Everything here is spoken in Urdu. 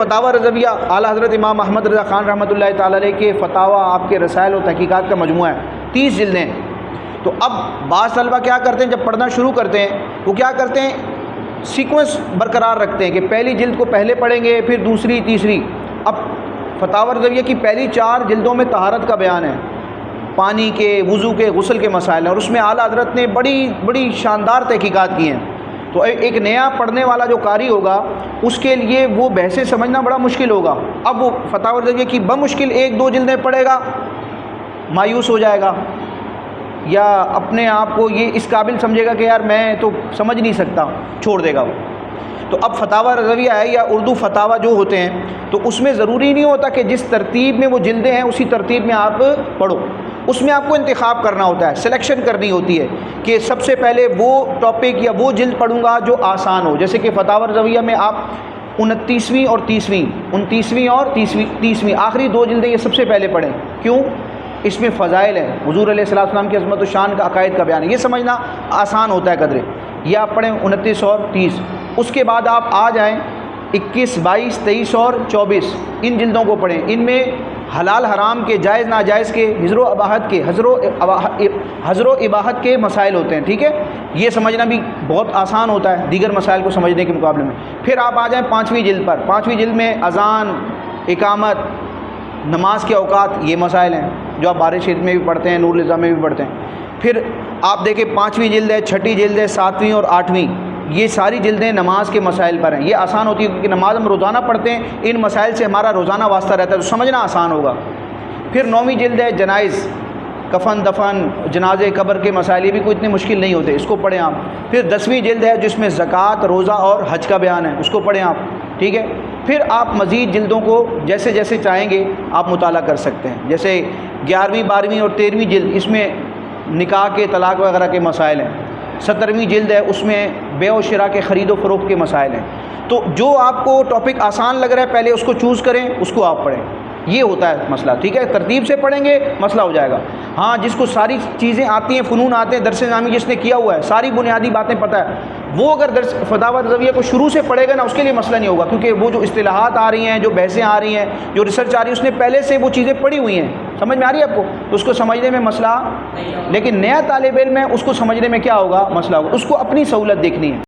فتاوی رضویہ اعلیٰ حضرت امام احمد رضا خان رحمۃ اللہ تعالیٰ علیہ کے فتاویٰ، آپ کے رسائل اور تحقیقات کا مجموعہ ہے، 30 جلدیں۔ تو اب بعض طلبہ کیا کرتے ہیں، جب پڑھنا شروع کرتے ہیں وہ کیا کرتے ہیں، سیکوینس برقرار رکھتے ہیں کہ پہلی جلد کو پہلے پڑھیں گے، پھر دوسری، تیسری۔ اب فتاوی رضویہ کی پہلی 4 جلدوں میں طہارت کا بیان ہے، پانی کے، وضو کے، غسل کے مسائل ہیں، اور اس میں اعلیٰ حضرت نے بڑی شاندار تحقیقات کی ہیں۔ تو ایک نیا پڑھنے والا جو قاری ہوگا اس کے لیے وہ بحثیں سمجھنا بڑا مشکل ہوگا۔ اب وہ فتاوی رضویہ کی بمشکل 1-2 جلدیں پڑھے گا، مایوس ہو جائے گا، یا اپنے آپ کو یہ اس قابل سمجھے گا کہ یار میں تو سمجھ نہیں سکتا، چھوڑ دے گا وہ۔ تو اب فتاوی رضویہ ہے یا اردو فتاویٰ جو ہوتے ہیں، تو اس میں ضروری نہیں ہوتا کہ جس ترتیب میں وہ جلدیں ہیں اسی ترتیب میں آپ پڑھو، اس میں آپ کو انتخاب کرنا ہوتا ہے، سلیکشن کرنی ہوتی ہے کہ سب سے پہلے وہ ٹاپک یا وہ جلد پڑھوں گا جو آسان ہو۔ جیسے کہ فتاوی رضویہ میں آپ 29ویں اور 30ویں آخری 2 جلدیں یہ سب سے پہلے پڑھیں۔ کیوں؟ اس میں فضائل ہیں، حضور علیہ السلام کی عظمت و شان کا، عقائد کا بیان ہے، یہ سمجھنا آسان ہوتا ہے قدرے۔ یہ آپ پڑھیں 29 اور 30۔ اس کے بعد آپ آ جائیں 21، 22، 23 اور 24، ان جلدوں کو پڑھیں۔ ان میں حلال حرام کے، جائز ناجائز کے، حضر و اباحت کے مسائل ہوتے ہیں، ٹھیک ہے؟ یہ سمجھنا بھی بہت آسان ہوتا ہے دیگر مسائل کو سمجھنے کے مقابلے میں۔ پھر آپ آ جائیں 5ویں جلد پر۔ 5ویں جلد میں اذان، اقامت، نماز کے اوقات، یہ مسائل ہیں جو آپ بارش شریف میں بھی پڑھتے ہیں، نور الازہ میں بھی پڑھتے ہیں۔ پھر آپ دیکھیں 5ویں جلد ہے، 6ٹھی جلد ہے، 7ویں اور 8ویں، یہ ساری جلدیں نماز کے مسائل پر ہیں۔ یہ آسان ہوتی ہے کیونکہ نماز ہم روزانہ پڑھتے ہیں، ان مسائل سے ہمارا روزانہ واسطہ رہتا ہے تو سمجھنا آسان ہوگا۔ پھر 9ویں جلد ہے جنائز، کفن دفن، جنازے، قبر کے مسائل، یہ بھی کوئی اتنے مشکل نہیں ہوتے، اس کو پڑھیں آپ۔ پھر 10ویں جلد ہے جس میں زکوٰۃ، روزہ اور حج کا بیان ہے، اس کو پڑھیں آپ، ٹھیک ہے؟ پھر آپ مزید جلدوں کو جیسے جیسے چاہیں گے آپ مطالعہ کر سکتے ہیں۔ جیسے 11ویں، 12ویں اور 13ویں جلد، اس میں نکاح کے، طلاق وغیرہ کے مسائل ہیں۔ 17ویں جلد ہے، اس میں بیع و شراء کے، خرید و فروخت کے مسائل ہیں۔ تو جو آپ کو ٹاپک آسان لگ رہا ہے پہلے اس کو چوز کریں، اس کو آپ پڑھیں، یہ ہوتا ہے مسئلہ، ٹھیک ہے؟ ترتیب سے پڑھیں گے مسئلہ ہو جائے گا۔ ہاں، جس کو ساری چیزیں آتی ہیں، فنون آتے ہیں، درس نظامی جس نے کیا ہوا ہے، ساری بنیادی باتیں پتہ ہے، وہ اگر درس فتاوی رضویہ کو شروع سے پڑھے گا نا، اس کے لیے مسئلہ نہیں ہوگا، کیونکہ وہ جو اصطلاحات آ رہی ہیں، جو بحثیں آ رہی ہیں، جو ریسرچ آ رہی ہے، اس نے پہلے سے وہ چیزیں پڑھی ہوئی ہیں، سمجھ میں آ رہی ہے آپ کو، تو اس کو سمجھنے میں مسئلہ۔ لیکن نیا طالب علم ہے، اس کو سمجھنے میں کیا ہوگا، مسئلہ ہوگا، اس کو اپنی سہولت دیکھنی ہے۔